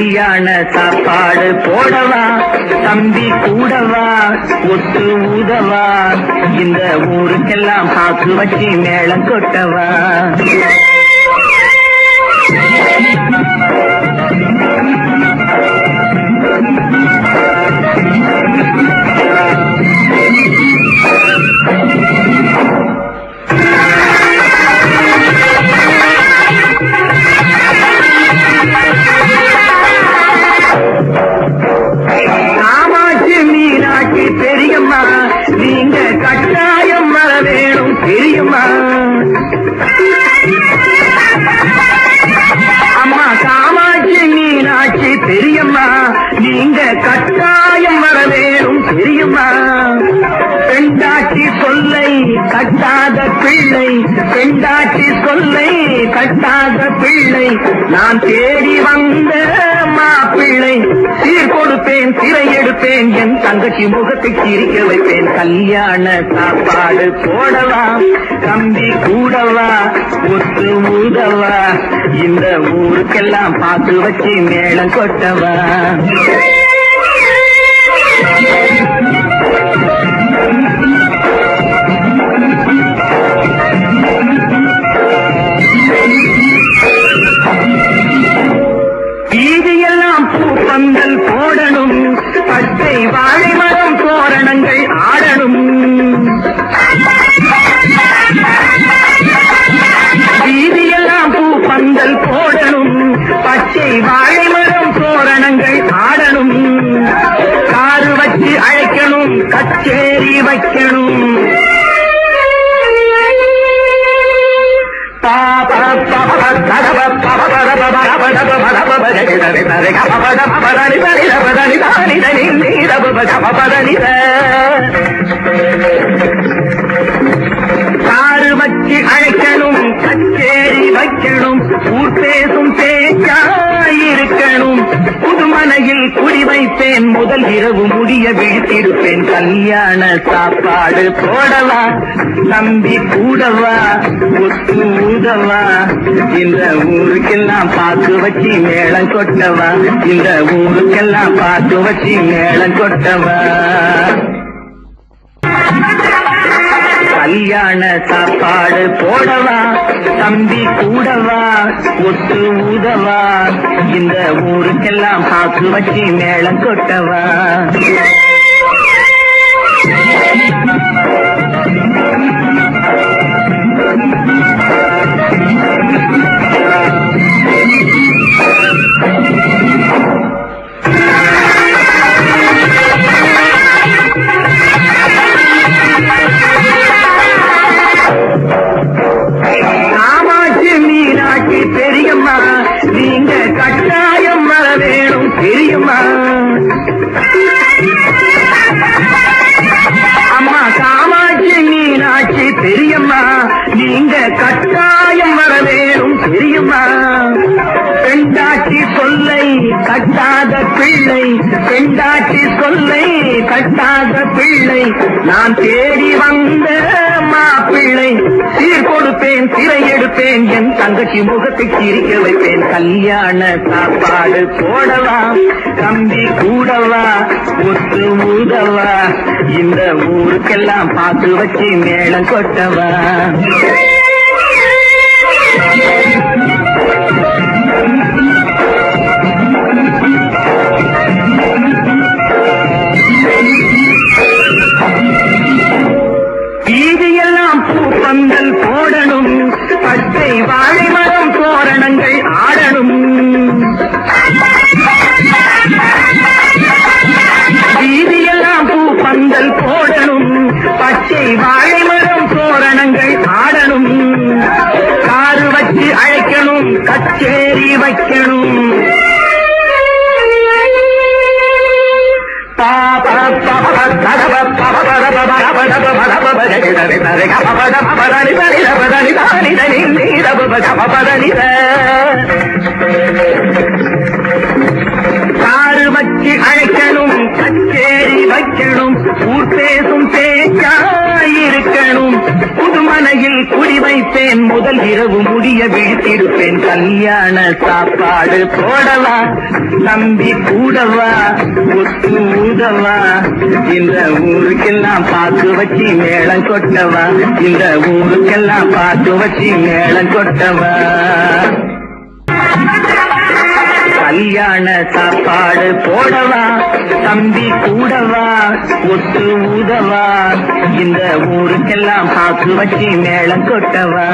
கல்யாண சாப்பாடு போடவா, தம்பி கூடவா, ஒத்து ஊதவா, இந்த ஊருக்கெல்லாம் காத்து வச்சு மேளம் கொட்டவா. காமாட்சி மீனாட்சி பெரியம்மா, நீங்க கட்டாயம் வர வேணும் பெரியம்மா. அம்மா காமாட்சி மீனாட்சி பெரியம்மா, நீங்க கட்டாயம் வர வேணும் பெரியம்மா. பெண்டாட்சி சொல்லை கட்டாத பிள்ளை, பெண்டாட்சி சொல்லை கட்டாத பிள்ளை, நான் தேடி வந்த மாப்பிள்ளை. சீர் கொடுப்பேன், சிறை எடுப்பேன், என் தங்கச்சி முகத்தை சிரிக்க வைப்பேன். கல்யாண சாப்பாடு போடவா, தம்பி கூடவா, ஒத்து ஊதவா, இந்த ஊருக்கெல்லாம் பார்த்து வச்சு மேளம் கொட்டவா. வீதியெல்லாம் பூப்பந்தல் போடணும், பச்சை வாழை மரம் தோரணங்கள் ஆடணும். வீதியெல்லாம் பூப்பந்தல் போடணும், பச்சை வாழை மரம் தோரணங்கள் ஆடணும். காரு வச்சு அழைக்கணும், கச்சேரி வைக்கணும். காரு வச்சு அழைக்கணும், கச்சேரி வைக்கணும், ஊர் பேசும் பேச்சாயிருக்கணும். புதுமனையில் குடி வைப்பேன், முதல் இரவு முடிய விழித்திருப்பேன். கல்யாண சாப்பாடு போடவா, தம்பி கூடவா, ஒத்து ஊதவா, இந்த ஊருக்கெல்லாம் பார்த்து வச்சு மேளம் கொட்டவா, இந்த ஊருக்கெல்லாம் பார்த்து வச்சு மேளம் கொட்டவா. கல்யாண சாப்பாடு போடவா, தம்பி கூடவா, ஒத்து ஊதவா, இந்த ஊருக்கெல்லாம் பார்த்து வச்சு மேளம் கொட்டவா. காமாட்சி மீனாட்சி பெரியம்மா, நீங்க கட்டாயம் வர வேணும் பெரியம்மா. அம்மா காமாட்சி மீனாட்சி பெரியம்மா, நீங்க கட்டாயம் வர வேணும் பெரியம்மா. பெண்டாட்சி சொல்லை கட்டாத பிள்ளை, பெண்டாட்சி சொல்லை கட்டாத பிள்ளை, நான் தேடி வந்த மாப்பிள்ளை. சீர் கொடுப்பேன், சிறை எடுப்பேன், என் தங்கச்சி முகத்தை சிரிக்க வைப்பேன். கல்யாண சாப்பாடு போடவா, தம்பி கூடவா, ஒத்து ஊதவா, இந்த ஊருக்கெல்லாம் பார்த்து வச்சு மேளம் கொட்டவா. வீதியெல்லாம் பூப்பந்தல் போடணும், பச்சை வாழை மரம் தோரணங்கள் ஆடணும். வீதியெல்லாம் பூப்பந்தல் போடணும், பச்சை வாழை மரம் தோரணங்கள் ஆடணும். காரு வச்சு அழைக்கணும், கச்சேரி வைக்கணும். காரு வச்சு அழைக்கணும், கச்சேரி வைக்கணும், ஊர் பேசும் பேச்சாயிருக்கணும். புதுமனையில் வீட்டில் குடி வைப்பேன், முதல் இரவு முடிய விழித்திருப்பேன். கல்யாண சாப்பாடு போடவா தம்பி கூடவா ஒத்து ஊதவா, இந்த ஊருக்கெல்லாம் பாக்கு வச்சு மேளம் கொட்டவா, இந்த ஊருக்கெல்லாம் பாக்கு வச்சு மேளம் கொட்டவா. கல்யாண சாப்பாடு போடவா தம்பி கூடவா ஒத்து ஊதவா, இந்த ஊருக்கெல்லாம் பாக்கு வச்சு மேளம் கொட்டவா.